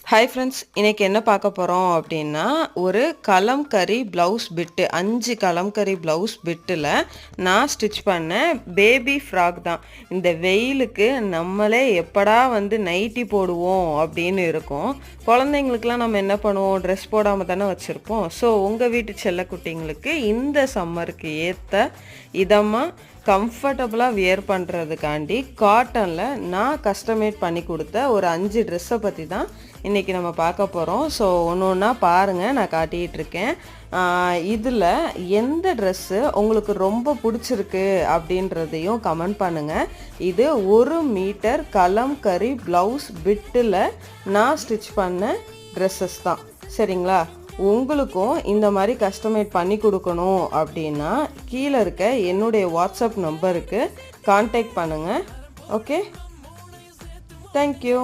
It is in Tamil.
ஹாய் ஃப்ரெண்ட்ஸ், இன்னைக்கு என்ன பார்க்க போகிறோம் அப்படின்னா, ஒரு kalamkari blouse bit 5 kalamkari blouse பிட்டில் நான் ஸ்டிச் பண்ணேன். பேபி ஃப்ராக் தான். இந்த வெயிலுக்கு நம்மளே எப்படா வந்து நைட்டி போடுவோம் அப்படின்னு இருக்கும். குழந்தைங்களுக்குலாம் நம்ம என்ன பண்ணுவோம், ட்ரெஸ் போடாமல் தானே வச்சுருப்போம். ஸோ உங்கள் வீட்டு செல்லக்குட்டிங்களுக்கு இந்த சம்மருக்கு ஏற்ற இதமாக கம்ஃபர்டபுளாக வியர் பண்ணுறதுக்காண்டி காட்டனில் நான் கஸ்டமைட் பண்ணி கொடுத்த ஒரு 5 ட்ரெஸ்ஸை பற்றி தான் இன்றைக்கி நம்ம பார்க்க போகிறோம். ஸோ ஒன்று ஒன்றா பாருங்கள், நான் காட்டிகிட்டு இருக்கேன். இதில் எந்த ட்ரெஸ்ஸு உங்களுக்கு ரொம்ப பிடிச்சிருக்கு அப்படின்றதையும் கமெண்ட் பண்ணுங்கள். இது 1 மீட்டர் கலம்கரி ப்ளவுஸ் பிட்டில் நான் ஸ்டிச் பண்ண ட்ரெஸ்ஸஸ் தான். சரிங்களா? உங்களுக்கும் இந்த மாதிரி கஸ்டமைட் பண்ணி கொடுக்கணும் அப்படின்னா கீழே இருக்க என்னுடைய வாட்ஸ்அப் நம்பருக்கு கான்டாக்ட் பண்ணுங்கள். Okay, thank you.